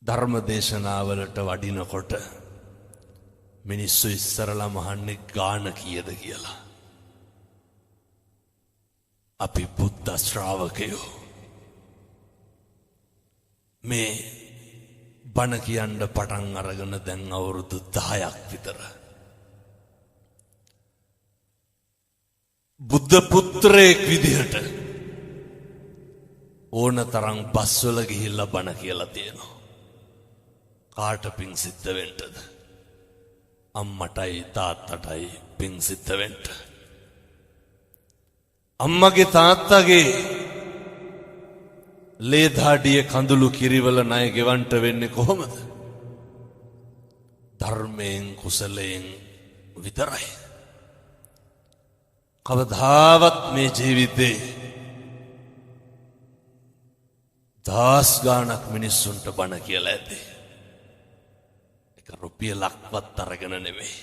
ධර්ම දේශනාවලට වඩිනකොට මිනිස්සු ඉස්සරලා මහන්නේ ගාන කීයද කියලා. අපි බුද්ධ ශ්‍රාවකයෝ මේ බණ කියන්න පටන් අරගෙන දැන් අවුරුදු 10ක් විතර. බුද්ධ පුත්‍රයෙක් විදිහට ඕන තරම් බස්වල ගිහිල්ලා බණ කියලා තියෙනවා. කාට පිං සිද්ධ වෙන්නද? අම්මටයි තාත්තටයි පිං සිද්ධ වෙන්න. අම්මගේ තාත්තගේ ලේධාඩිය කඳුළු කිරිවල ණය ගෙවන්ට වෙන්නේ කොහොමද? ධර්මයෙන් කුසලයෙන් විතරයි. කවදාවත් මේ ජීවිතේ දහස් ගාණක් මිනිස්සුන්ට බණ කියලා ඇති. එක රුපියලක්වත් අරගෙන නෙමෙයි.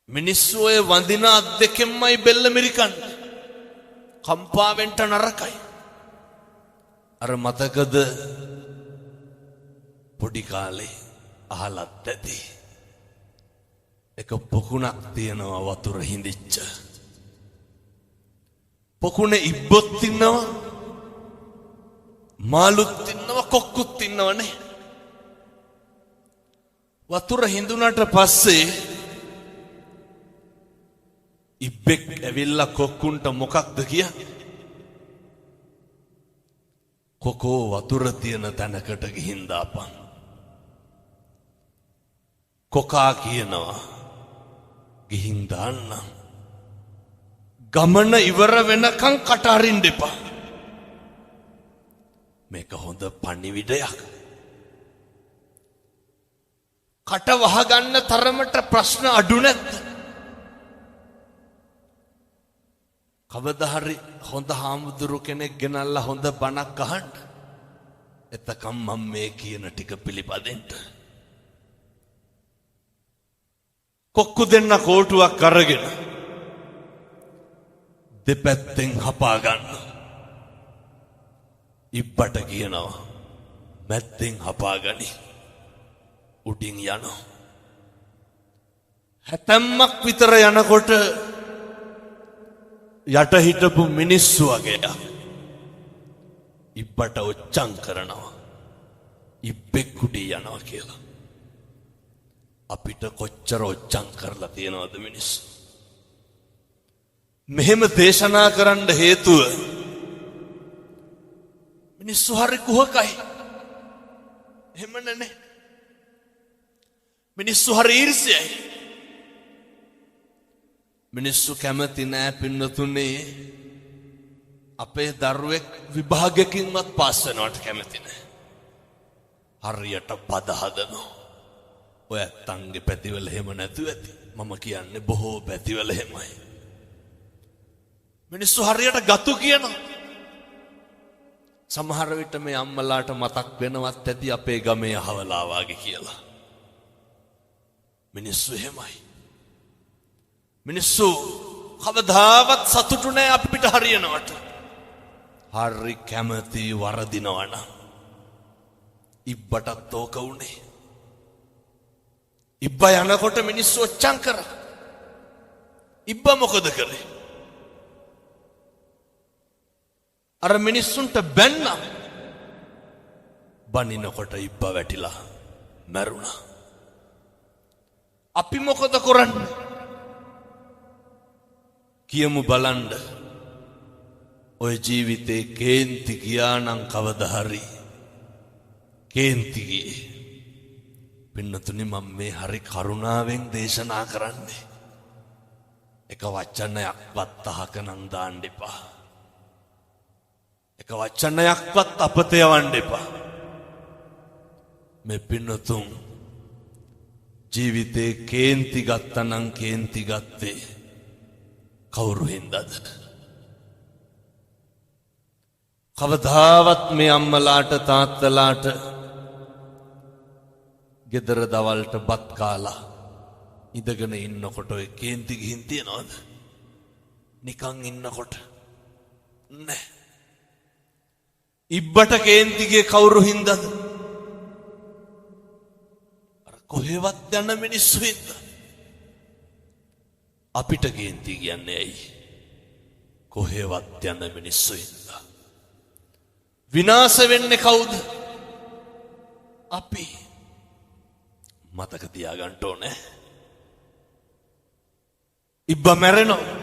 මිනිස්සු ඔය වඳින අත් දෙකෙන්මයි බෙල්ල මිරිකන්නේ. කම්පාවෙන්ට නරකයි. අර මතකද පොඩි කාලේ අහලත් ඇති. එක පොකුණක් තියෙනවා වතුර හිඳිච්ච. පොකුණේ ඉබ්බොත් ඉන්නවා, මාළුත් ඉන්නවා, කොක්කුත් ඉන්නවනේ. වතුර හිඳුනට පස්සේ ඉබ්බෙක් ඇවිල්ලා කොක්කුන්ට මොකක්ද කියන්නේ? කොකෝ වතුර තියෙන තැනකට ගිහින් දාපන්. කොකා කියනවා ගිහින් දාන්න. ගමන ඉවර වෙනකන් කට අරින්න එපා. මේක හොඳ පණිවිඩයක්. කට වහගන්න තරමට ප්‍රශ්න අඩු නැද්ද? කවදා හරි හොඳ හාමුදුරු කෙනෙක් ගෙනල්ලා හොඳ බණක් අහන්න. එතකම් මම මේ කියන ටික පිළිපදින්න. කොක්කු දෙන්න කෝටුවක් අරගෙන දෙපැත්තෙන් හපා ගන්න. ඉබ්බට කියනවා මැත්තෙන් හපා ගනි. උඩින් යනවා. හැතැම්මක් විතර යනකොට යට හිටපු මිනිස්සු වගේ ඉබ්බට ඔච්චම් කරනවා. ඉබ්බෙක් උඩින් යනවා කියලා. අපිට කොච්චර ඔච්චම් කරලා තියෙනවද මිනිස්සු? මෙහෙම දේශනා කරන්න හේතුව මිනිස්සු හරි කුහකයි. එහෙම නැනේ. මිනිස්සු හරි ඊර්ෂ්‍යයි. මිනිස්සු කැමති නෑ පින්නතුනේ අපේ දරුවෙක් විභාගයකින්වත් පාස් වෙනවට කැමති නෑ. හරියට පද හදනවා. ඔය ඇත්තන්ගේ පැතිවල එහෙම නැතුව ඇති. මම කියන්නේ බොහෝ පැතිවල එහෙමයි. මිනිස්සු හරියට ගතු කියනවා. සමහර විට මේ අම්මලාට මතක් වෙනවත් ඇති අපේ ගමේ අහවලා වාගේ කියලා. මිනිස්සු එහෙමයි. මිනිස්සු කවදාවත් සතුටු නෑ අපිට හරියනවට. හරි කැමති වරදිනවනම්. ඉබ්බටත් ඕක උනේ. ඉබ්බ යනකොට මිනිස්සු ඔච්චම් කරා. ඉබ්බ මොකද කළේ? අර මිනිස්සුන්ට බැන්නා. බනිනකොට ඉබ්බ වැටිලා මැරුණා. අපි මොකද කරන්නේ? කියමු බලන්න. ඔය ජීවිතේ කේන්ති ගියා නම් කවදා හරි කේන්ති ගියේ. පින්නතුනි මම මේ හරි කරුණාවෙන් දේශනා කරන්නේ. එක වචනයක්වත් අහක නම් දාන්න එපා. එක වචනයක්වත් අපත යවන්න එපා. මේ පින්නතුන් ජීවිතේ කේන්ති ගත්තනම් කේන්ති ගත්තේ කවුරු හින්දාද? කවදාවත් මේ අම්මලාට තාත්තලාට ගෙදර දවල්ට බත් කාලා ඉඳගෙන ඉන්නකොට ඔය කේන්ති ගිහින් තියනවද? නිකන් ඉන්නකොට නෑ. ඉබ්බට කේන්ති ගියේ කවුරු හින්දාද? කොහෙවත් යන මිනිස්සු ඉන්න. අපිට කේන්ති කියන්නේ ඇයි? කොහෙවත් යන මිනිස්සු ඉන්න. විනාශ වෙන්නේ කවුද? අපි. මතක තියාගන්න ඕනේ. ඉබ්බා මැරෙනවා.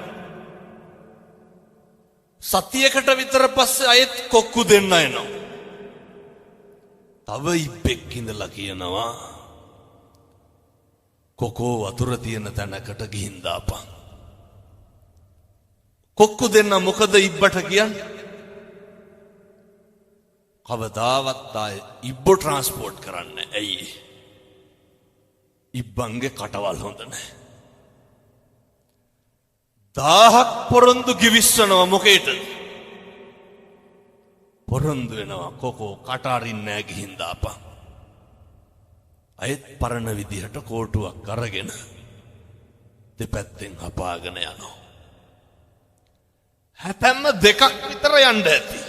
සතියකට විතර පස්සේ අයත් කොක්කු දෙන්න එනවා. තව ඉබ්බෙක් ඉඳලා කියනවා කොකෝ වතුර තියෙන තැනකට ගිහින් දාපන්. කොක්කු දෙන්න මොකද ඉබ්බට කියන්නේ? කවදාවත් ආයේ ඉබ්බෝ ට්‍රාන්ස්පෝර්ට් කරන්නේ ඇයි? ඉබ්බන්ගේ කටවල් හොඳ නැහැ. 1000ක් පොරොන්දු ගිවිස්සනවා මොකේද? පොරොන්දු වෙනවා කොකෝ කට අරින්නේ නැහැ ගිහින් දාපන්. අයත් පරණ විදිහට කෝටුවක් අරගෙන දෙපැත්තෙන් හපාගෙන යනවා. හැතැම්ම 2ක් විතර යන්න ඇති.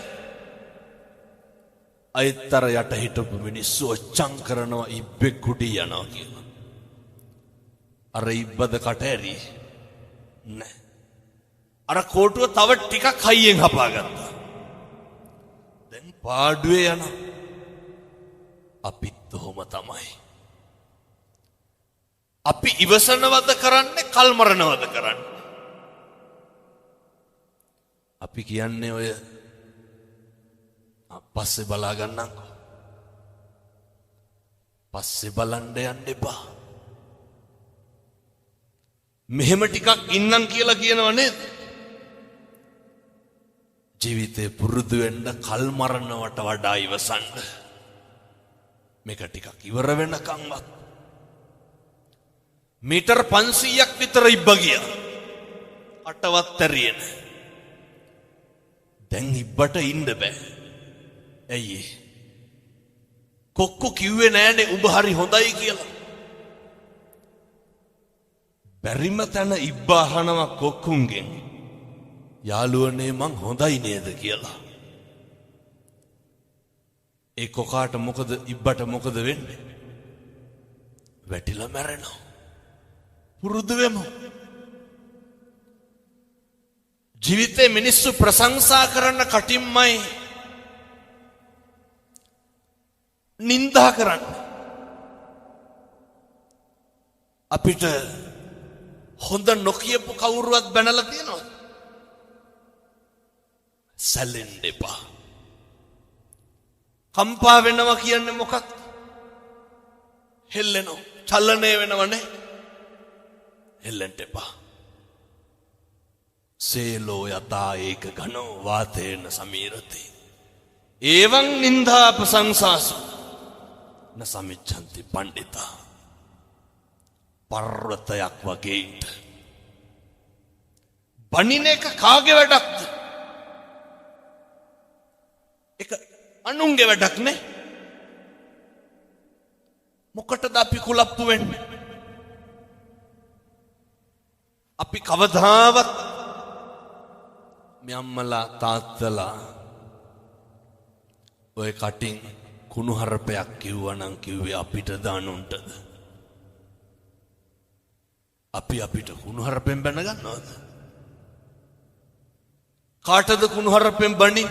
අයත්තර යට හිටපු මිනිස්සු ඔච්චම් කරනවා ඉබ්බෙක් කුඩි යනවා කියලා. අර ඉබ්බද කට ඇරි නෑ. අර කෝටුව තව ටිකක් හයියෙන් හපාගත්තා. දැන් පාඩුවේ යනවා. අපිත් ඔහොම තමයි. අපි ඉවසනවද කරන්නේ කල් මරනවද කරන්නේ? අපි කියන්නේ ඔය පස්සේ බලා ගන්නම්කෝ. පස්සේ බලන්න යන්න එපා. මෙහෙම ටිකක් ඉන්නම් කියලා කියනව නේද? ජීවිතේ පුරුදු වෙන්න කල් මරනවට වඩා ඉවසන්න. මේක ටිකක් ඉවර වෙනකන්වත් මීටර් 500ක් විතර ඉබ්බ ගියා. අටවත් ඇරියෙන. දැන් ඉබ්බට ඉන්න බෑ. ඇයි? කොක්කු කිව්වේ නෑනේ උඹ හරි හොඳයි කියලා. බැරිම තැන ඉබ්බ අහනවා කොක්කුන්ගෙන් යාළුවනේ මං හොඳයි නේද කියලා. ඒ කොකාට මොකද ඉබ්බට මොකද වෙන්නේ? වැටිලා මැරෙනවා. පුරුදු වෙමු. ජීවිතේ මිනිස්සු ප්‍රශංසා කරන කටින්මයි නින්දා කරන්න. අපිට හොඳ නොකියපු කවුරුවත් බැනලා තියෙනවා. සැලෙන්න එපා. කම්පා වෙනවා කියන්නේ මොකක්ද? හෙල්ලෙනවා. චලනය වෙනවනේ. හෙල්ලෙන්න එපා. සේලෝ යතා ඒක ඝනෝ වාතේන සමීරති. එවං නින්දා ප්‍රශංසාසු න සමිච්ඡන්ති පණ්ඩිතා. පර්වතයක් වගේ ඉන්න. බණින එක කාගේ වැඩක්ද? ඒක අනුන්ගේ වැඩක් නේ. මොකටද අපි කුලප්පු වෙන්නේ? අපි කවදාවත් මේ අම්මලා තාත්තලා ඔය කටින් කුණුහරුපයක් කිව්වනම් කිව්වේ අපිටද අනුන්ටද? අපි අපිට කුණුහරුපෙන් බැන ගන්නවද? කාටද කුණුහරුපෙන් බණි?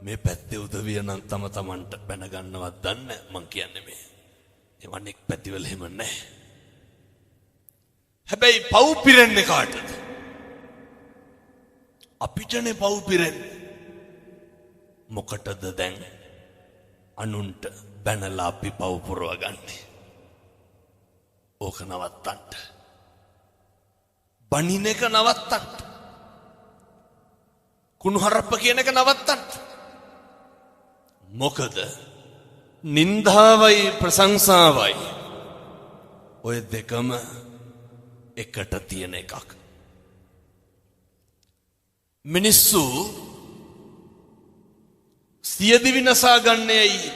මේ පැත්තේ උදවිය නම් තම තමන්ට බැන ගන්නවත් දන්නේ මං කියන්නේ මේ. ඒ වණෙක් පැතිවල එහෙම නැහැ. හැබැයි පව් පිරෙන්නේ කාටද? අපිටනේ පව් පිරෙන්නේ. මොකටද දැන් අනුන්ට බැනලා අපි පව් පුරවගන්නේ? ඕක නවත්තන්න. බණින එක නවත්තන්න. කුණුහරුප්ප කියන එක නවත්තන්න. මොකද නින්දාවයි ප්‍රශංසාවයි ඔය දෙකම එකට තියෙන එකක්. මිනිස්සු සියදිවි නසා ගන්නේයි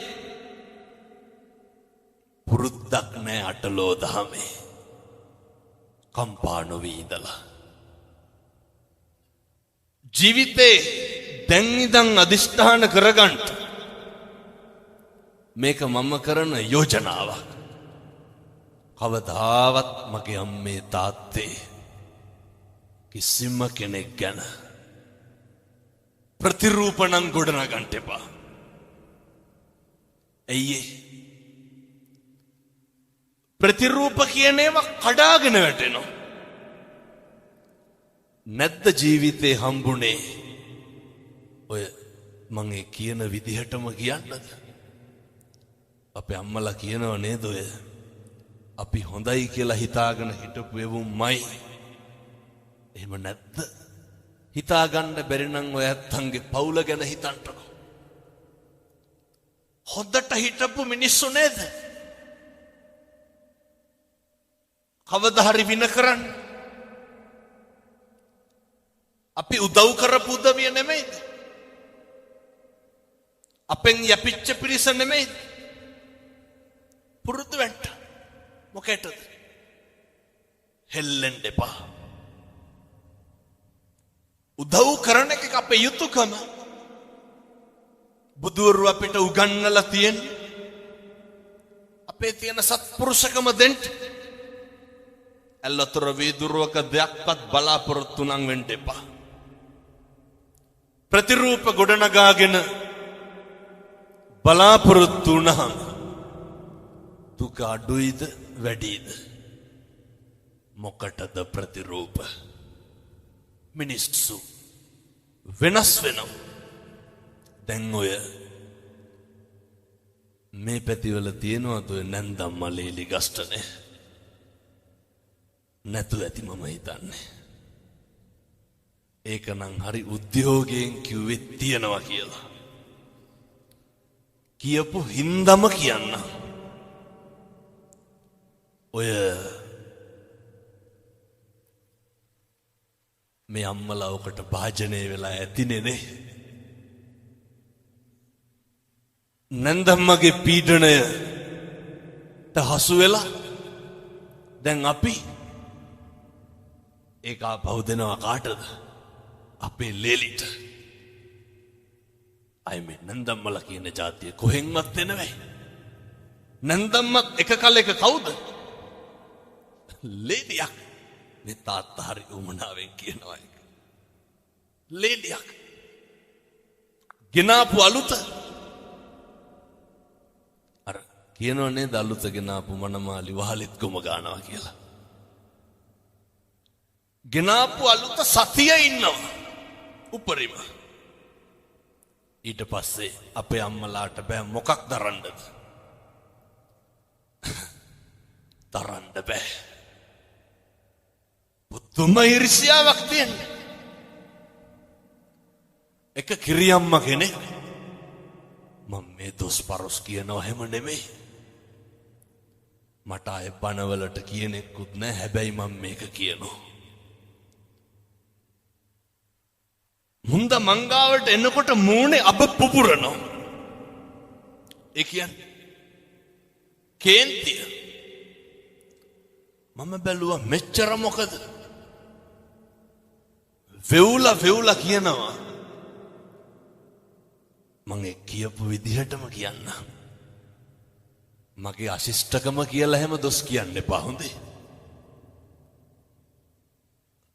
පුරුද්දක් නෑ අටලෝ දහමේ කම්පා නොවී ඉඳලා. ජීවිතේ දැන් ඉඳන් අදිෂ්ඨාන කරගන්න මේක මම කරන යෝජනාවක්. කවදාවත් මගේ අම්මේ තාත්තේ කිසිම කෙනෙක් ගැන ප්‍රතිරූපණම් ගොඩනගන්න එපා. ඇයි ප්‍රතිරූප කියන ඒවා කඩාගෙන වැටෙනවා. නැද්ද ජීවිතේ හම්බුනේ ඔය මම ඒ කියන විදිහටම කියන්නද? අපේ අම්මලා කියනව නේද ඔය අපි හොඳයි කියලා හිතාගෙන හිටපු එවුම්මයි. එහෙම නැද්ද? හිතාගන්න බැරි නම් ඔය ඇත්තන්ගේ පවුල ගැන හිතන්නකෝ. හොඳට හිටපු මිනිස්සු නේද? කවදා හරි වින කරන්න. අපි උදව් කරපු උදවිය නෙමෙයිද? අපෙන් යපිච්ච පිරිස නෙමෙයිද? පුරුදු වෙන්න. මොකටද? හෙල්ලෙන්න එපා. උදව් කරන එක අපේ යුතුයකම. බුදුවරු අපිට උගන්වලා තියෙන්නේ අපේ තියෙන සත්පුරුෂකම දෙන්න. ඇල්ලතර වීදුරුවක දෙයක්වත් බලාපොරොත්තු නම් වෙන්න එපා. ප්‍රතිරූප ගොඩනගාගෙන බලාපොරොත්තු වුණාම දුක අඩුයිද වැඩිද? මොකටද ප්‍රතිරූප? මිනිස්සු වෙනස් වෙනවා. දැන් ඔය මේ පැතිවල තියෙනවද ඔය නැන්දම්ම ලේලි ගස්ටනේ? නැතු ඇති මම හිතන්නේ. ඒක නම් හරි උද්‍යෝගයෙන් කිව්වේ තියනවා කියලා. කියපු හින්දම කියන්න. ඔය මේ අම්මලා ඔකට භාජනය වෙලා ඇතිනේ නේ. නැන්දම්මගේ පීඩණයට හසු වෙලා දැන් අපි ඒක ආපහු දෙනවා කාටද? අපේ ලේලිට. අය මේ නැන්දම්මලා කියන જાතිය කොහෙන්වත් එනවයි. නැන්දම්මත් එක කලයක කවුද? ලේලියක්. මේ තාත්තා හරි උමනාවෙන් කියනවා ඒක. ලේලියක්. ගෙනාපු අලුත අර කියනෝ නේද අලුත ගෙනාපු මනමාලි වහලෙත් ගොම ගන්නවා කියලා. ගෙනාපු අලුත සතිය ඉන්නවා උපරිම. ඊට පස්සේ අපේ අම්මලාට බෑ මොකක් දරන්නද? දරන්න බෑ. පුදුම ඊර්ෂ්‍යාවක් තියෙනවා. එක කිරියම්ම කෙනෙක් මම මේ දොස් පරොස් කියනවා හැම නෙමෙයි. මට අය බනවලට කියනෙකුත් නෑ. හැබැයි මම මේක කියනවා. මුන්ද මංගාවට එනකොට මූණේ අබ පුපුරනවා. ඒ කියන්නේ කේන්තිය. මම බැලුවා මෙච්චර මොකද? වෙවුලා කියනවා. මම කියපු විදිහටම කියන්න. මගේ අශිෂ්ටකම කියලා හැම දොස් කියන්න එපා හොඳේ.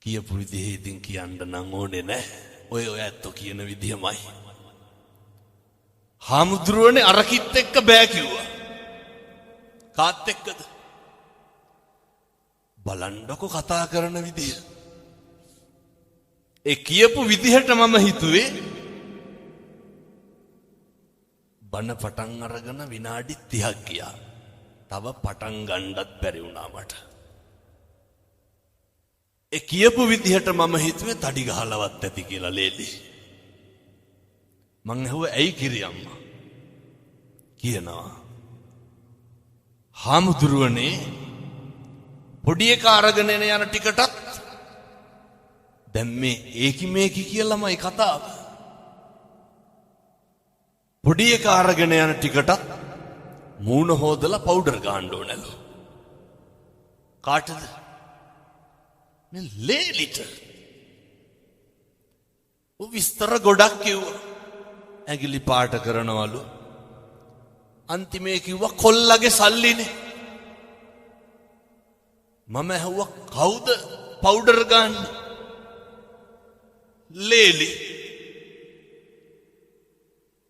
කියපු විදිහේ ඉතින් කියන්න නම් ඕනේ නැහැ. ඔය ඇත්තෝ කියන විදිහමයි. හාමුදුරුවනේ අරකිත් එක්ක බෑ කිව්වා. කාත් එක්කද? බලන්නකො කතා කරන විදිහ. ඒ කියපු විදිහට මම හිතුවේ බණ පටන් අරගෙන විනාඩි 30ක් ගියා. තව පටන් ගන්නත් බැරි වුණා මට. ඒ කියපු විදිහට මම හිතුවේ තඩි ගහලවත් ඇති කියලා ලේලි. මං ඇහුවා ඇයි කිරියම්මා? කියනවා හාමුදුරුවනේ පොඩි එක අරගෙන යන ටිකටත් දැන් මේ ඒකි මේකි කියලාමයි කතාව. පොඩි එක අරගෙන යන ටිකටත් මූණ හොදලා පවුඩර් ගන්න ඕනලු. කාටද? මේ ලේලිට. ਉਹ විස්තර ගොඩක් කිව්වා. ඇඟිලි පාට කරනවලු. අන්තිමේ කිව්වා කොල්ලගේ සල්ලිනේ. මම ඇහුවා කවුද පවුඩර් ගන්න? ලේලි.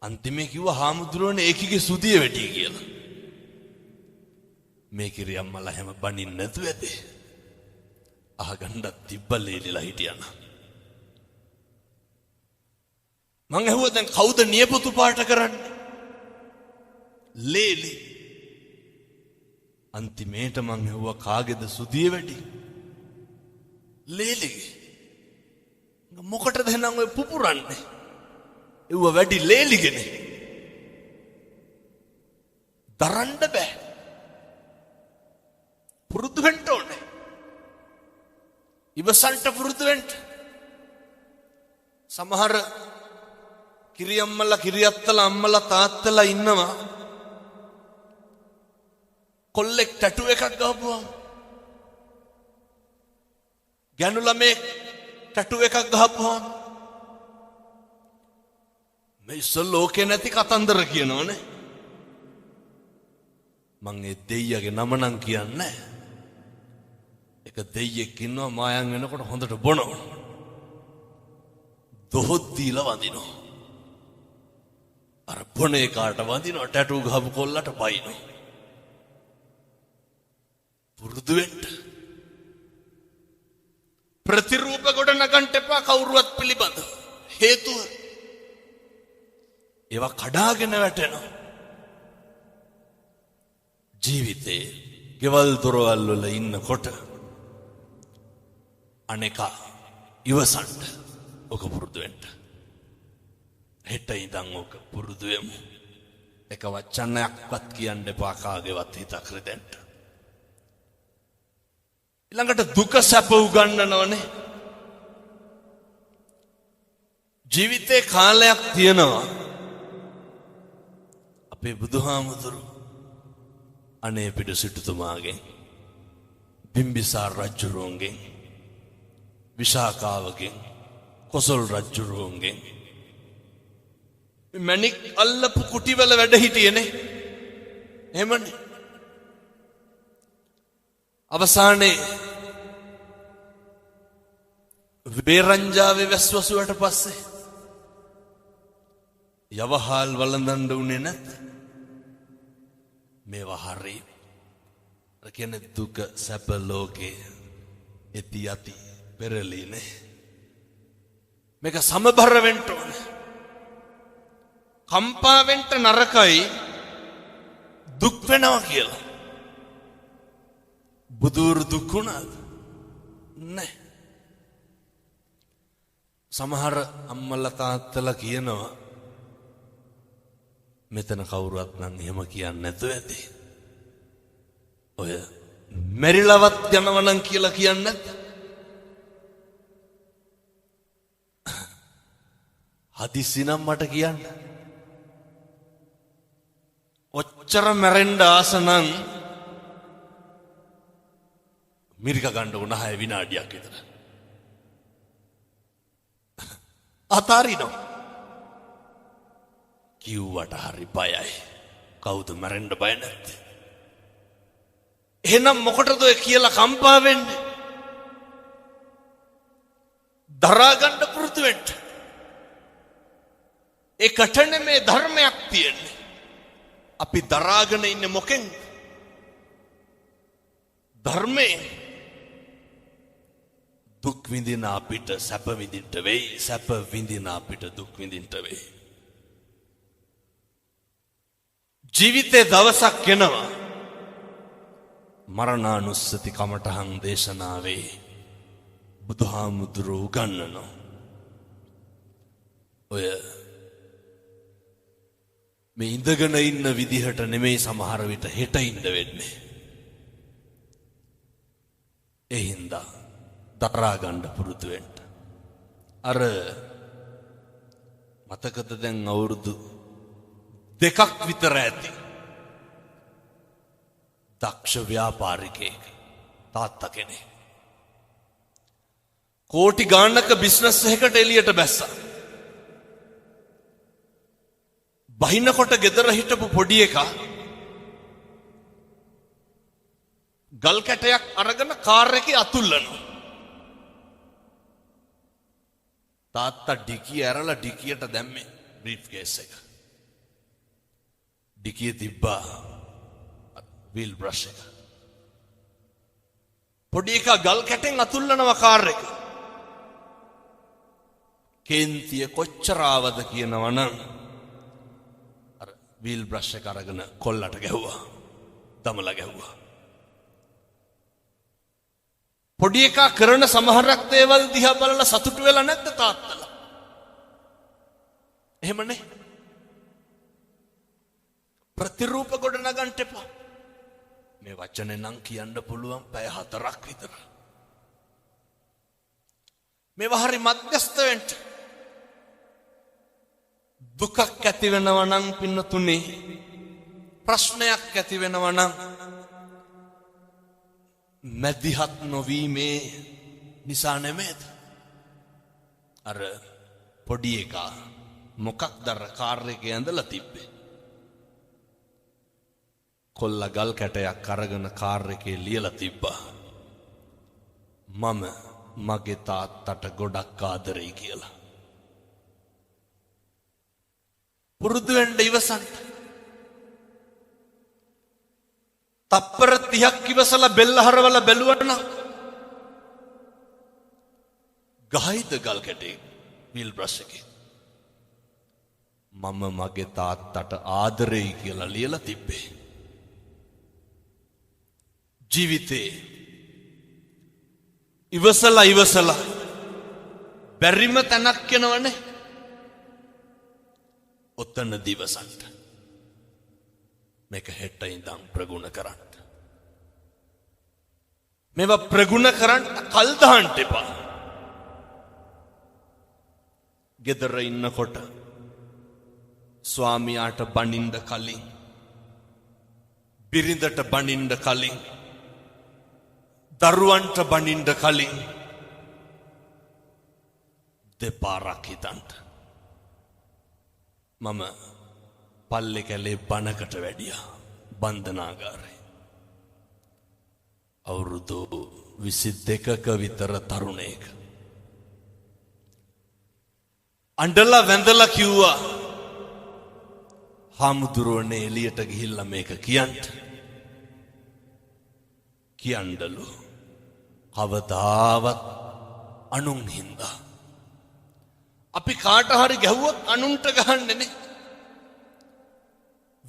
අන්තිමේ කිව්වා හාමුදුරුවනේ ඒකිගේ සුදිය වැඩි කියලා. මේ කිරි අම්මලා හැම බණින් නැතු ඇති. අහගන්නත් තිබ්බ ලේලිලා හිටියන. මං ඇහුවා දැන් කවුද නියපොතු පාට කරන්නේ? ලේලි. අන්තිමේට මං ඇහුවා කාගේද සුදිය වැඩි? ලේලිගේ. මොකටද එහෙනම් ඔය පුපුරන්නේ? ඒව වැඩි ලේලිගනේ. දරන්න බෑ. පුරුදු වෙන්න ඕනේ. ඉවසන්ට පුරුදු වෙන්න. සමහර කිරියම්මලා කිරියත්තලා අම්මලා තාත්තලා ඉන්නවා. කොල්ලෙක් ටැටු එකක් ගහපුවා. ගෑනු ළමේ ටැටු එකක් ගහපුවා. මේ ලෝකේ නැති කතන්දර කියනෝනේ. මං ඒ දෙයියගේ නම නම් කියන්නේ. එක දෙයියෙක් ඉන්නවා මායම් වෙනකොට හොඳට බොනවා. දොහොත් දීලා වඳිනවා. අර බොනේ කාට වඳිනවා ටැටු ගහපු කොල්ලට බයිනවා. පුරුදු වෙන්න. ප්‍රතිරූප ගොඩ නගන්න එපා කවුරුවත් පිළිබඳ. හේතුව ඒවා කඩාගෙන වැටෙනවා. ජීවිතේ ගෙවල් දොරවල් වල ඉන්නකොට අනේක ඉවසන්න ඔක පුරුදු වෙන්න. හෙට ඉඳන් ඔක පුරුදු වෙමු. එක වචනයක්වත් කියන්න එපා කාගේවත් හිතක් රිදෙන්න. ඊළඟට දුක සැප උගන්නනවනේ. ජීවිතේ කාලයක් තියෙනවා. අපේ බුදුහාමුදුරු අනේ පිට සිටුතුමාගෙන් බිම්බිසාර රජුරුවන්ගෙන් විශාකාවගෙන් කොසල් රජුරුවන්ගෙන් මණික් අල්ලපු කුටිවල වැඩ හිටියේනේ. එහෙමනේ. අවසානයේ වේරංජාවේ වැස්වසුවට පස්සේ යවහල් වළඳන්න උනේ නැත්. මේවා හරි. කියන්නේ දුක සැප ලෝකේ ඇති යති පෙරලිනේ. මේක සමබර වෙන්න ඕනේ. කම්පා වෙන්න නරකයි දුක් වෙනවා කියලා. බුදුරු දුක් වුණාද? නැහැ. සමහර අම්මලා තාත්තලා කියනවා මෙතන කවුරුවත් නම් එහෙම කියන්නේ නැතුව ඇති. ඔය මෙරිලවත් යනවා නම් කියලා කියන්නේ නැත්. හදිස්සි නම් මට කියන්න. ඔච්චර මැරෙන්න ආස නම් මිරික ගන්න උන 6 විනාඩියක් විතර. අතාරිනවා. කිව්වට හරි බයයි. කවුද මැරෙන්න බය නැත්තේ? එහෙනම් මොකටද ඔය කියලා කම්පා වෙන්නේ? දරා ගන්න පුරුදු වෙන්න. ඒකට මේ ධර්මයක් තියෙන්නේ. අපි දරාගෙන ඉන්නේ මොකෙන්? ධර්මයෙන්. දුක් විඳින අපිට සැප විඳින්න වෙයි. සැප විඳින අපිට දුක් විඳින්න වෙයි. ජීවිතේ දවසක් එනවා මරණානුස්සති කමඨහං දේශනාවේ බුදුහාමුදුරුවෝ උගන්වනවා. ඔය මේ ඉඳගෙන ඉන්න විදිහට නෙමෙයි සමහර විට හෙට ඉන්න වෙන්නේ. ඒ හින්දා දරා ගන්න පුරුදු වෙන්න. අර මතකද දැන් අවුරුදු 2ක් විතර ඇති. දක්ෂ ව්‍යාපාරිකයෙක් තාත්තා කෙනෙක්. කෝටි ගාණක බිස්නස් එකකට එළියට බැස්සා. බහිනකොට ගෙදර හිටපු පොඩි එකා ගල් කැටයක් අරගෙන කාර් එකේ අතුල්ලනවා. තාත්තා ඩිකිය ඇරලා ඩිකියට දැම්මේ බ්‍රීෆ් කේස් එක. ඩිකිය තිබ්බා වීල් බ්‍රෂ් එක. පොඩි එකා ගල් කැටෙන් අතුල්ලනවා කාර් එක. කේන්තිය කොච්චර ආවද කියනවනම් අර වීල් බ්‍රෂ් එක අරගෙන කොල්ලට ගැහුවා. දමලා ගැහුවා. පොඩි එකා කරන සමහරක් දේවල් දිහා බලලා සතුටු වෙලා නැද්ද තාත්තලා? එහෙමනේ. ප්‍රතිරූප ගොඩ නගන්න එපා. මේ වචනේ නම් කියන්න පුළුවන් පැය 4ක් විතර. මේවා හරි මධ්‍යස්ථ වෙන්න. දුකක් ඇති වෙනවා නම් පින්නතුනේ, ප්‍රශ්නයක් ඇති වෙනවා නම් මැදිහත් නොවීමේ නිසා නෙමෙයිද? අර පොඩි එකා මොකක්ද අර කාර් එකේ ඇඳලා තිබ්බේ? කොල්ලා ගල් කැටයක් අරගෙන කාර් එකේ ලියලා තිබ්බා. මම මගේ තාත්තට ගොඩක් ආදරෙයි කියලා. පුරුදු වෙන්න ඉවසන්න. තප්පර 30ක් ඉවසලා බෙල්ල හරවලා බැලුවනම් ගහයිද ගල් කැටේ වීල් බ්‍රෂ් එකේ? මම මගේ තාත්තට ආදරෙයි කියලා ලියලා තිබ්බේ. ජීවිතේ ඉවසලා බැරිම තැනක් එනවනේ. ඔතන දිවසන්ට මේක හෙට ඉඳන් ප්‍රගුණ කරන්න. මේවා ප්‍රගුණ කරන්න කල් දාන්න එපා. ගෙදර ඉන්නකොට ස්වාමියාට බනින්න කලින්, බිරිඳට බනින්න කලින්, දරුවන්ට බනින්න කලින් දෙපාරක් හිතන්න. මම පල්ලේ කැලේ බණකට වැඩියා බන්ධනාගාරේ. අවුරුදු 22ක විතර තරුණයෙක්. අඬලා වැඳලා කිව්වා, හාමුදුරුවනේ එළියට ගිහිල්ලා මේක කියන්න. කියන්නලු කවදාවත් අනුන් හින්දා. අපි කාට හරි ගැහුවොත් අනුන්ට ගහන්නේ නේ.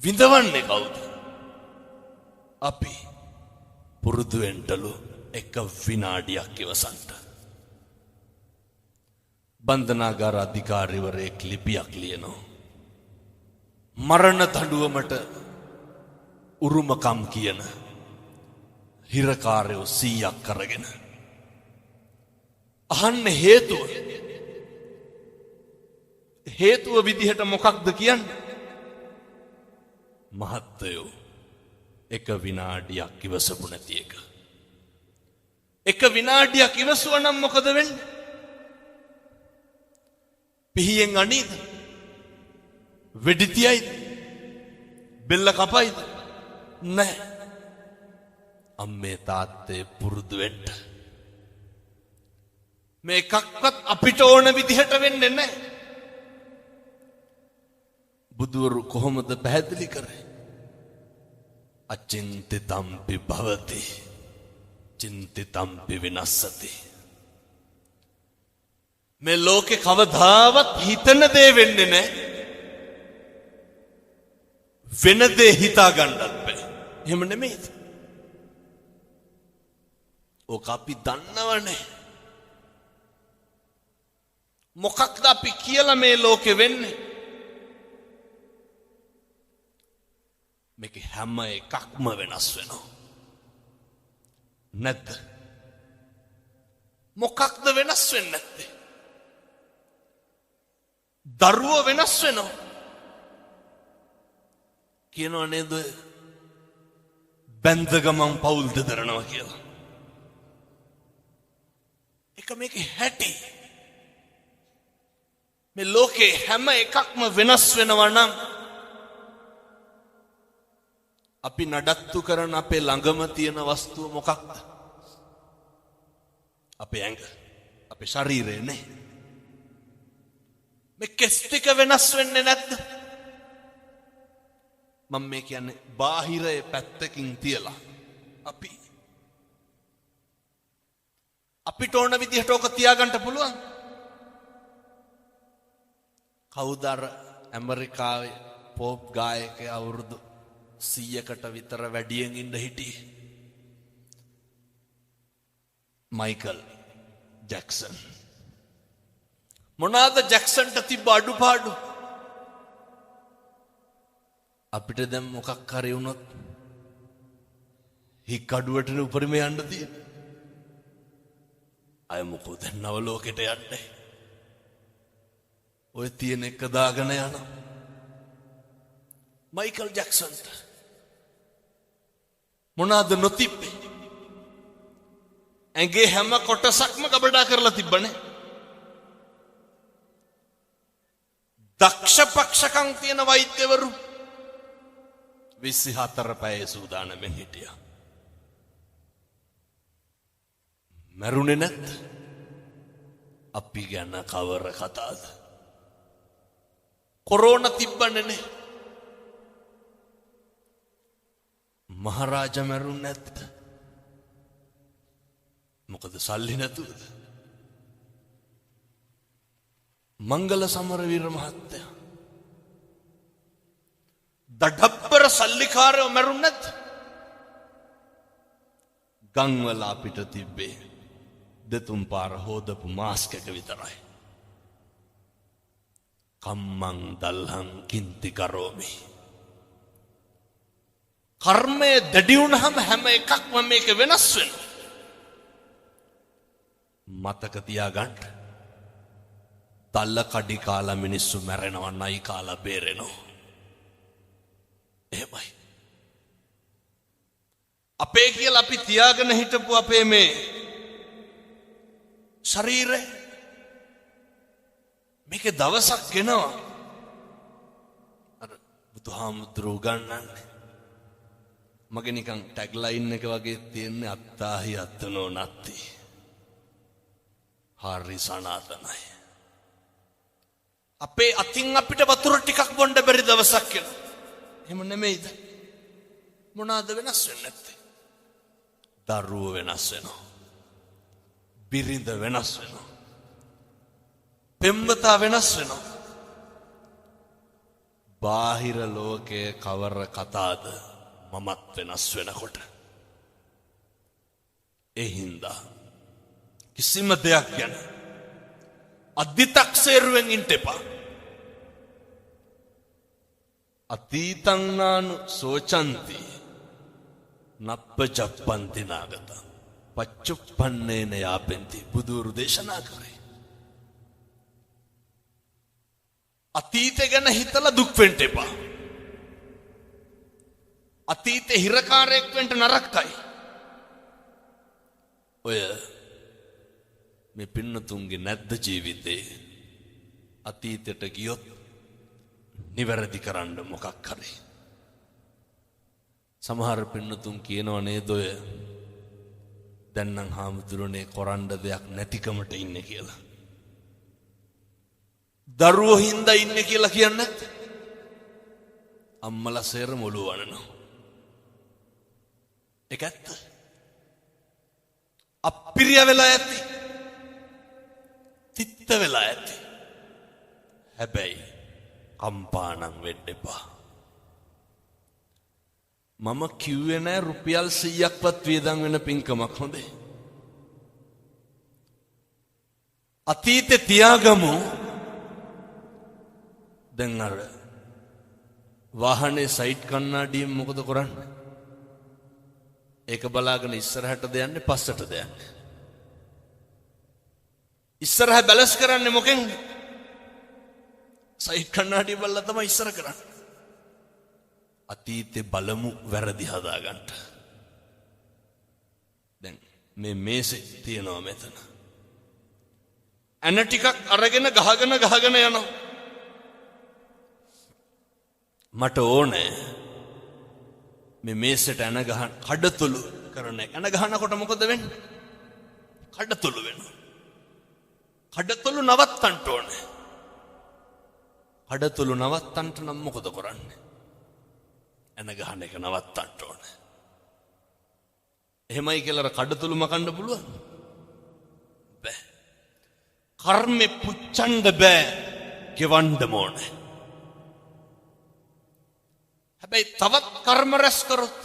විඳවන්නේ කවුද? අපි. පුරුදු වෙන්නලු එක විනාඩියක් ඉවසන්න. බන්ධනාගාර අධිකාරිවරයෙක් ලිපියක් ලියනවා. මරණ දඬුවමට උරුමකම් කියන හිරකාරයෝ 100ක් කරගෙන අහන්නේ හේතුව විදිහට මොකක්ද කියන්නේ? මහත්තයෝ එක විනාඩියක් ඉවසපු නැති එක. එක විනාඩියක් ඉවසුවා නම් මොකද වෙන්නේ? පිහියෙන් අනීද? වෙඩි තියයිද? බෙල්ල කපයිද? නැහැ. අම්මේ තාත්තේ පුරුදු වෙන්න. මේ එකක්වත් අපිට ඕන විදිහට වෙන්නේ නැහැ. බුදුවරු කොහොමද පැහැදිලි කරේ? අචින්තිතම්පි භවති චින්තිතම්පි විනස්සති. මේ ලෝකේ කවදාවත් හිතන දේ වෙන්නේ නැහැ. වෙන දේ හිතා ගන්නත් බෑ. එහෙම නෙමෙයිද? ඕක අපි දන්නවනේ. මොකක්ද අපි කියලා මේ ලෝකෙ වෙන්නේ? මේක හැම එකක්ම වෙනස් වෙනවා. නැද්ද? මොකක්ද වෙනස් වෙන්නේ නැත්තේ? දරුවෝ වෙනස් වෙනවා. කියනවා නේද? බැඳ ගමන් පවුල් දෙදරනවා කියලා. එක මේකේ හැටි. මේ ලෝකේ හැම එකක්ම වෙනස් වෙනවා නම් අපි නඩත්තු කරන අපේ ළඟම තියෙන වස්තුව මොකක්ද? අපේ ඇඟ, අපේ ශරීරය නේ. මේ කෙස් ටික වෙනස් වෙන්නේ නැද්ද? මම මේ කියන්නේ බාහිරයේ පැත්තකින් තියලා අපිට ඕන විදිහට ඕක තියාගන්න පුළුවන්. කවුද අර ඇමරිකාවේ පොප් ගායකයා අවුරුදු 100කට විතර වැඩියෙන් ඉඳ හිටියේ? Michael Jackson. මොනවාද ජැක්සන්ට තිබ්බ අඩුපාඩු? අපිට දැන් මොකක් හරි වුණොත් හික් අඩුවට උපරිම යන්න තියෙන. අය මොකෝ දැන් නව ලෝකෙට යන්නේ. ඔය තියෙන එක දාගෙන යනවා. මයිකල් ජැක්සන්ට මොනවාද නොතිබ්බේ? ඇඟේ හැම කොටසක්ම ගබඩා කරලා තිබ්බනේ. දක්ෂ පක්ෂකම් තියෙන වෛද්‍යවරු 24 පැය සූදානම්ෙන් හිටියා. මරුනේ නැත්. අපි ගැන කවර කතාවද? කොරෝනා තිබ්බනේ නේ. මහරජා මරුනේ නැත්. මොකද සල්ලි නැතුවද? මංගල සමරවීර මහත්තයා දඩබ්බර සල්ලිකාරයෝ මරුනේ නැත්. ගම්වල අපිට තිබ්බේ දෙතුන් පාර හොදපු මාස්ක් එක විතරයි. කම්මං දල්හං කින්ති කරෝමි. කර්මය දැඩි වුණාම හැම එකක්ම මේක වෙනස් වෙනවා. මතක තියාගන්න. තල්ල කඩි කාලා මිනිස්සු මැරෙනවා, නයි කාලා බේරෙනවා. එහෙමයි. අපේ කියලා අපි තියාගෙන හිටපු අපේ මේ ශරීරය මේකේ දවසක් එනවා. අර බුදුහාමුදුරුවෝ උගන්වන්නේ මගේ නිකන් ටැග් ලයින් එක වගේ තියෙන්නේ අත්තාහි අත්තනෝ නත්ති. හරි සනාතනයි. අපේ අතින් අපිට වතුර ටිකක් බොන්න බැරි දවසක් එනවා. එහෙම නෙමෙයිද? මොනවාද වෙනස් වෙන්නේ නැත්තේ? දරුවෝ වෙනස් වෙනවා. බිරිඳ වෙනස් වෙනවා. පෙම්වතා වෙනස් වෙනවා. බාහිර ලෝකයේ කවර කතාද මමත් වෙනස් වෙනකොට. ඒ හින්දා කිසිම දෙයක් ගැන අධිතක්සේරුවෙන් ඉන්න එපා. අතීතං නානු සෝචන්ති නප්පජප්පන්ති නාගත පච්චුප්පන්නේන යාපෙන්ති. බුදුරු දේශනා කරේ. අතීතය ගැන හිතලා දුක් වෙන්න එපා. අතීතේ හිරකාරයෙක් වෙන්න නරකයි. ඔය මේ පින්නතුන්ගේ නැද්ද ජීවිතේ අතීතයට ගියොත් නිවැරදි කරන්න මොකක් හරි. සමහර පින්නතුන් කියනවා නේද ඔය දැන් නම් හාමුදුරනේ කරන්න දෙයක් නැතිකමට ඉන්නේ කියලා. දරුවෝ හින්දා ඉන්නේ කියලා කියන්නේ අම්මලා සේරම ඔළුව වනනවා. ඒක ඇත්ත. අප්පිරිය වෙලා ඇති. තිත්ත වෙලා ඇති. හැබැයි කම්පානම් වෙන්න එපා. මම කිව්වේ නෑ රුපියල් 100ක්වත් වියදම් වෙන පින්කමක් හොඳේ. අතීතේ තියාගමු. දැන් අර වාහනේ සයිඩ් කණ්ණාඩියෙන් මොකද කරන්නේ? ඒක බලාගෙන ඉස්සරහටද යන්නේ පස්සටද යන්නේ? ඉස්සරහ බැලන්ස් කරන්නේ මොකෙන්ද? සයිඩ් කණ්ණාඩිය බලලා තමයි ඉස්සර කරන්නේ. අතීතේ බලමු වැරදි හදාගන්න. දැන් මේ මේසේ තියනවා මෙතන. ඇන ටිකක් අරගෙන ගහගෙන යනවා. මට ඕනේ මේ මේසෙට ඇන ගහන කඩතුළු කරන එක. ඇන ගහනකොට මොකද වෙන්නේ? කඩතුළු වෙනවා. කඩතුළු නවත්තන්න ඕනේ. කඩතුළු නවත්තන්න නම් මොකද කරන්නේ? ඇන ගහන එක නවත්තන්න ඕනේ. එහෙමයි කියලා කඩතුළු මකන්න පුළුවන්? බෑ. කර්මෙ පුච්චන්න බෑ. ගෙවන්න ඕනේ. හැබැයි තවත් කර්ම රැස් කරොත්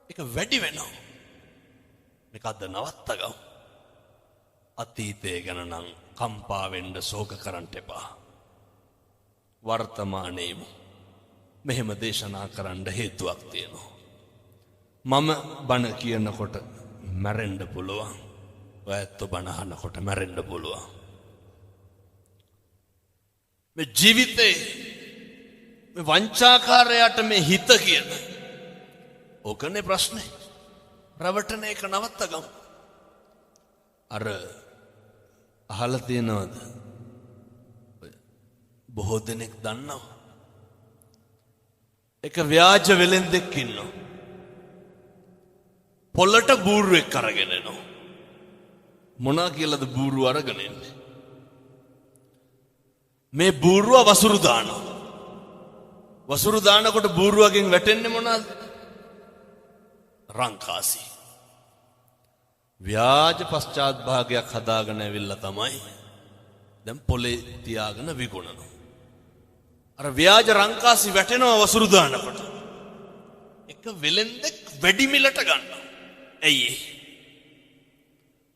ඒක වැඩි වෙනවා. මේක අද නවත්තගමු. අතීතය ගැන නම් කම්පා වෙන්න ශෝක කරන්න එපා. වර්තමානයේම මෙහෙම දේශනා කරන්න හේතුවක් තියෙනවා. මම බණ කියනකොට මැරෙන්න පුළුවන්. ඔයත් බණ අහනකොට මැරෙන්න පුළුවන්. මේ ජීවිතේ මේ වංචාකාරයාට මේ හිත කියන ඕකනේ ප්‍රශ්නේ. රවටන එක නවත්තගමු. අර අහලා තියෙනවද? බොහෝ දෙනෙක් දන්නවා. එක ව්‍යාජ වෙලෙන්දෙක් ඉන්නවා. පොළට බූරුවෙක් අරගෙන එනවා. මොනා කියලාද බූරුව අරගෙන එන්නේ? මේ බූරුව වසුරු දානවා. වසුරු දානකොට බූරුවගෙන් වැටෙන්නේ මොනවාද? රංකාසි. ව්‍යාජ පශ්චාත් භාගයක් හදාගෙන ඇවිල්ලා තමයි දැන් පොලේ තියාගෙන විකුණනවා. අර ව්‍යාජ රංකාසි වැටෙනවා වසුරු දානකොට. එක වෙලෙන්දෙක් වැඩි මිලට ගන්නවා. ඇයි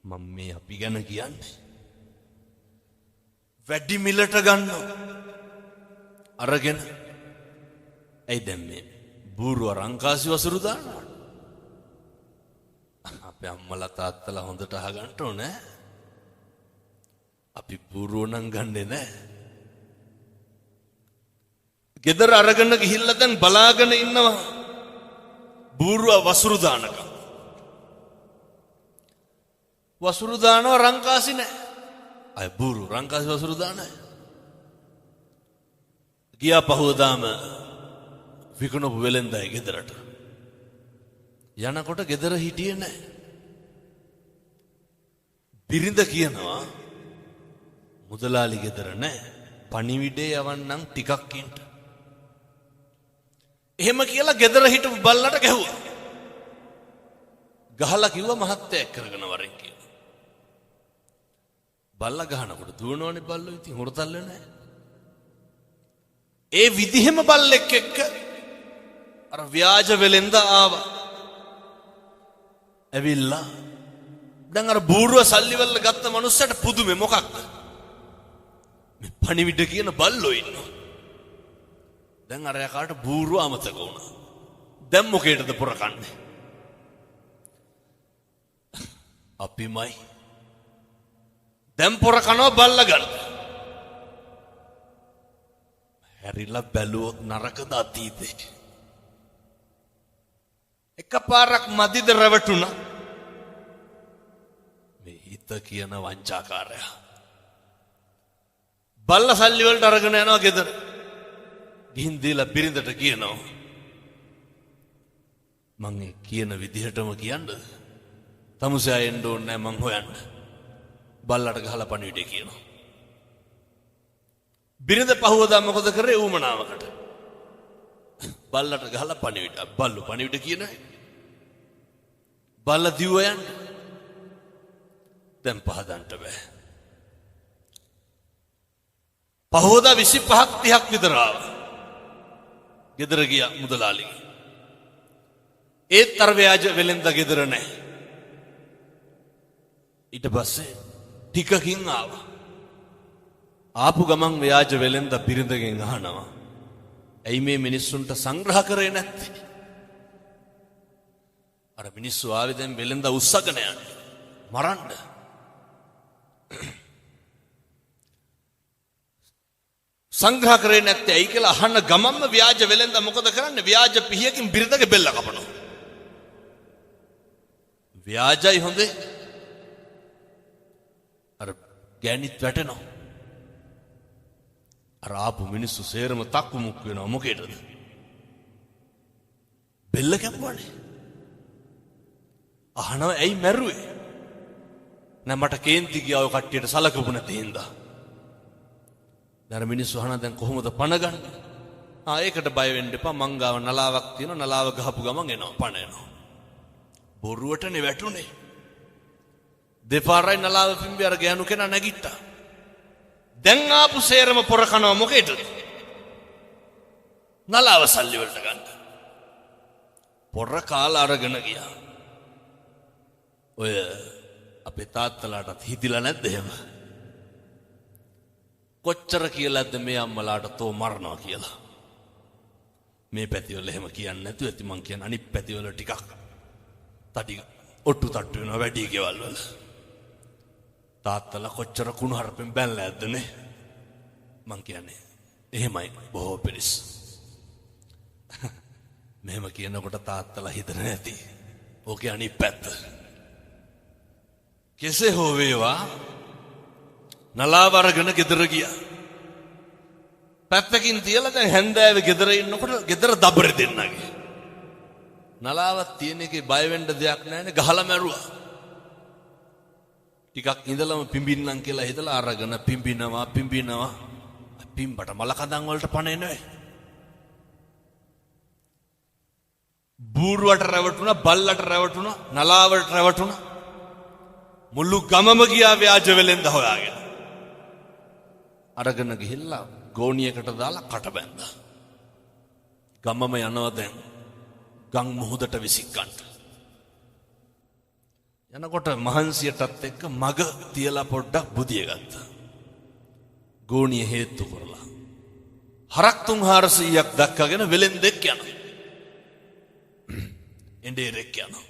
මම මේ අපි ගැන කියන්නේ? වැඩි මිලට ගන්නවා. අරගෙන ඇයි දැන් මේ බූරුව රංකාසි වසුරු දානවා? අපේ අම්මලා තාත්තලා හොඳට අහගන්න ඕනේ. අපි බූරුව නම් ගන්නෙ නෑ. ගෙදර අරගෙන ගිහිල්ලා දැන් බලාගෙන ඉන්නවා බූරුව වසුරු දානකම්. වසුරු දානවා රංකාසි නෑ. අය බූරුව රංකාසි වසුරු දානයි. ගියා පහුවදාම විකුණපු වෙලෙන්දයි ගෙදරට. යනකොට ගෙදර හිටියේ නෑ. බිරිඳ කියනවා මුදලාලි ගෙදර නෑ. පණිවිඩේ යවන්නම් ටිකක් ඉන්න. එහෙම කියලා ගෙදර හිටපු බල්ලට ගැහුවා. ගහලා කිව්වා මහත්තයා එක් කරගෙන වරෙන් කියලා. බල්ලා ගහනකොට දුවනවනේ බල්ලෝ. ඉතින් හොරතල් නෑ. ඒ විදිහෙම බල්ලෙක් එක්ක අර ව්‍යාජ වෙලෙන්ද ආවා. ඇවිල්ලා දැන් අර බූරුව සල්ලි වල ගත්ත මනුස්සයට පුදුමේ මොකක්ද? මේ පණිවිඩ කියන බල්ලෝ ඉන්නවා. දැන් අර යකාට බූරුව අමතක වුණා. දැන් මොකේටද පුරකන්නේ? අපිමයි. දැන් පුරකනවා බල්ලා ගන්න. හැරිලා බැලුවොත් නරකද අතීතේ. එකපාරක් මදිද රැවටුණා. මේ හිත කියන වංචාකාරයා. බල්ලා සල්ලි වලට අරගෙන යනවා ගෙදර. ගිහින් දීලා බිරිඳට කියනවා මං කියන විදිහටම කියන්නද? තමුසෙයා එන්න ඕනේ නැහැ මං හොයන්න. බල්ලට ගහලා පණිවිඩේ කියනවා. බිරිඳ පහුවදා මොකද කරේ? ඌමනාවකට බල්ලට ගහලා පණිවිඩ. බල්ලු පණිවිඩ කියනයි. බල්ල දිව්ව යන්න. දැන් පහදන්න බෑ. පහුවදා 25ක් 30ක් විතර ආවා. ගෙදර ගියා මුදලාලි. ඒත් අර ව්‍යාජ වෙලෙන්ද ගෙදර නැහැ. ඊට පස්සේ ටිකකින් ආවා. ආපු ගමන් ව්‍යාජ වෙලෙන්ද බිරිඳගෙන් අහනවා ඇයි මේ මිනිස්සුන්ට සංග්‍රහ කරේ නැත්තේ? අර මිනිස්සු ආවේ දැන් වෙලෙන්ද උස්සගෙන යන්නේ මරන්න. සංග්‍රහ කරේ නැත්තේ ඇයි කියලා අහන්න ගමන්ම ව්‍යාජ වෙලෙන්ද මොකද කරන්නේ? ව්‍යාජ පිහියකින් බිරිඳගේ බෙල්ල කපනවා. ව්‍යාජයි හොඳේ. අර ගෑනිත් වැටෙනවා. අර ආපු මිනිස්සු සේරම තක්කු මුක් වෙනවා. මොකේද? බෙල්ල කැපුවානේ. අහනවා ඇයි මැරුවේ? නෑ මට කේන්ති ගියා ඔය කට්ටියට සලකපු නැති හින්දා. දැන් මිනිස්සු අහනවා දැන් කොහොමද පණ ගන්න? ඒකට බය වෙන්න එපා. මං ගාව නලාවක් තියෙනවා. නලාව ගහපු ගමන් එනවා පණ එනවා. බොරුවටනේ වැටුනේ. දෙපාරයි නලාව පිම්බි අර ගෑනු කෙනා නැගිට්ටා. දැන් ආපු සේරම පොර කනවා මොකේද? නලාව සල්ලි වලට ගන්න. පොර කාලා අරගෙන ගියා. ඔය අපේ තාත්තලාටත් හිතිලා නැද්ද එහෙම? කොච්චර කියලාද මේ අම්මලාට තෝ මරනවා කියලා. මේ පැතිවල එහෙම කියන්නේ නැතුව ඇති මං කියන අනිත් පැතිවල ටිකක් තඩි ඔට්ටු තට්ටු වෙනවා වැඩි ගෙවල් වල. තාත්තලා කොච්චර කුණු හරපෙන් බැලලා ඇද්දනේ. මං කියන්නේ එහෙමයි බොහෝ පිරිස්. මෙහෙම කියනකොට තාත්තලා හිතන නැති. ඕකේ අනිත් පැත්ත. කෙසේ හෝ වේවා නලාව අරගෙන ගෙදර ගියා. පැත්තකින් තියලා දැන් හැන්දෑවේ ගෙදර ඉන්නකොට ගෙදර දබර දෙන්නගේ. නලාවක් තියෙන එකේ බය වෙන්න දෙයක් නැහැනේ ගහලා මැරුවා. ටිකක් ඉඳලම පිඹින්නම් කියලා හිතලා අරගෙන පිඹිනවා. පිඹට මල කඳන් වලට පණ එන්නේ. බූරුවට රැවටුණා, බල්ලට රැවටුණා, නලාවට රැවටුණා. මුළු ගමම ගියා ව්‍යාජ වෙලෙන්ද හොයාගෙන. අරගෙන ගිහිල්ලා ගෝණියකට දාලා කට බැන්දා. ගමම යනවා දැන් ගම් මුහුදට විසිකන්න. යනකොට මහන්සියටත් එක්ක මග තියලා පොඩ්ඩක් බුදිය ගත්තා. ගෝණිය හේතු කරලා. හරක් 300ක් දක්කගෙන වෙලෙන්දෙක් යනවා. එඬේරෙක් යනවා.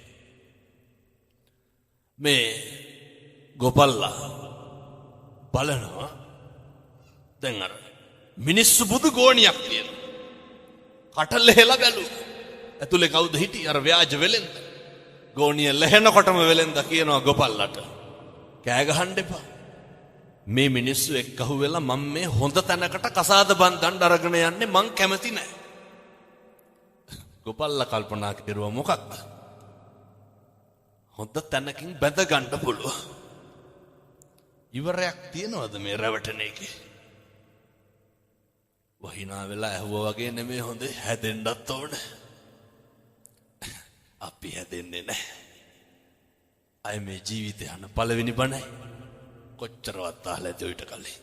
මේ ගෝපල්ලා බලනවා දැන් අර මිනිස්සු බුදු ගෝණියක් තියෙන. කට ලෙහෙලා බැලුවා. ඇතුලේ කවුද හිටියේ? අර ව්‍යාජ වෙලෙන්ද. ගෝණිය ලෙහෙනකොටම වෙලෙන්ද කියනවා ගෝපල්ලාට. කෑ ගහන්න එපා. මේ මිනිස්සු එක්කහුව වෙලා මම මේ හොඳ තැනකට කසාද බන්දන්න අරගෙන යන්නේ මං කැමති නෑ. ගෝපල්ලා කල්පනා කරුවා මොකක්ද? හොඳ තැනකින් බැඳ ගන්න පුළුවන්. ඉවරයක් තියනවද මේ රැවටෙන එකේ? වහිනා වෙලා ඇහුවා වගේ නෙමෙයි හොඳේ හැදෙන්නත් ඕනේ. අපි හැදෙන්නේ නැහැ. අය මේ ජීවිතය යන පළවෙනි බණයි. කොච්චරවත් අහලා ඇති ඔයිට කලින්.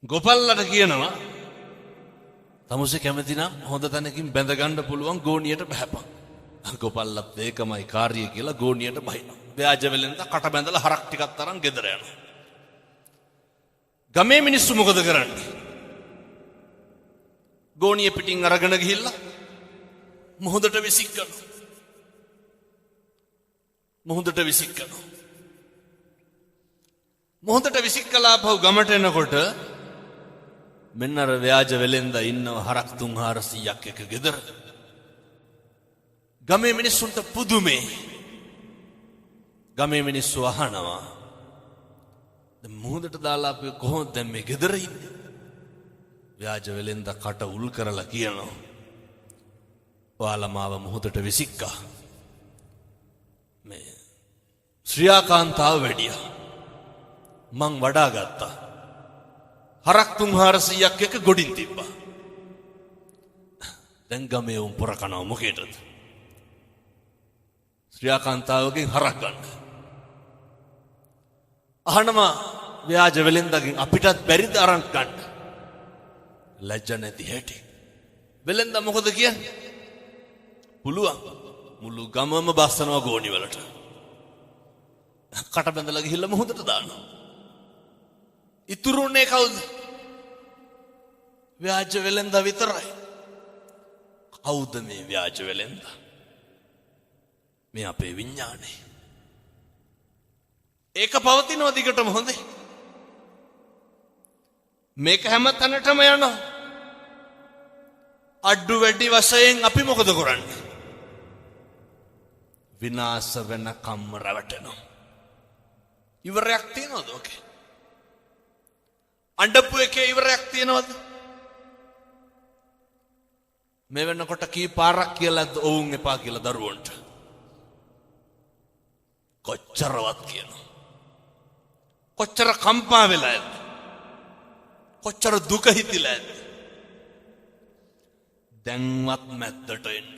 ගෝපල්ලාට කියනවා තමුසේ කැමති නම් හොඳ තැනකින් බැඳ ගන්න පුළුවන් ගෝණියට බහැපන්. ගෝපල්ලත් ඒකමයි කාර්යය කියලා ගෝණියට බහිනවා. ව්‍යාජ වෙලෙන්ද කට බැඳලා හරක් ටිකක් තරම් ගෙදර යනවා. ගමේ මිනිස්සු මොකද කරන්නේ? ගෝණිය පිටින් අරගෙන ගිහිල්ලා මුහුදට විසිකනවා. මුහුදට විසිකලා ආපහු ගමට එනකොට මෙන්න අර ව්‍යාජ වෙලෙන්ද ඉන්නව හරක් 300ක් එක ගෙදර. ගමේ මිනිස්සුන්ට පුදුමේ. ගමේ මිනිස්සු අහනවා දැන් මුහුදට දාලා අපි කොහොමද දැන් මේ ගෙදර ඉන්නේ? ව්‍යාජ වෙලෙන්ද කට උල් කරලා කියනවා ඔයාලා මාව මුහුදට විසික්කා. මේ ශ්‍රියාකාන්තාව වැඩියා. මං වඩා ගත්තා. හරක් 300ක් එක ගොඩින් තිබ්බා. දැන් ගමේ උන් පොර කනවා මොකේද? ශ්‍රියාකාන්තාවගෙන් හරක් ගන්න. අහනවා ව්‍යාජ වෙලෙන්දගෙන් අපිටත් බැරිද අරන් ගන්න? ලැජ්ජ නැති හැටි. වෙලෙන්ද මොකද කියන්නේ? පුළුවන්. මුළු ගමම බස්සනවා ගෝණි වලට. කට බැඳලා ගිහිල්ලා මුහුදට දානවා. ඉතුරුනේ කවුද? ව්‍යාජ වෙලෙන්ද විතරයි. කවුද මේ ව්‍යාජ වෙලෙන්ද? මේ අපේ විඥානේ. ඒක පවතිනවා දිගටම හොඳේ. මේක හැම තැනටම යනවා. අඩු වැඩි වශයෙන් අපි මොකද කරන්නේ? විනාශ වෙන කම්ම රැවටෙනවා. ඉවරයක් තියනවද ඔකේ? අඬපු එකේ ඉවරයක් තියනවද? මේ වෙනකොට කී පාරක් කියලාද ඔවුන් එපා කියලා දරුවන්ට? කොච්චරවත් කියනවා. කොච්චර කම්පා වෙලා ඇද්ද? කොච්චර දුක හිතිලා ඇද්ද? දැන්වත් මැද්දට එන්න.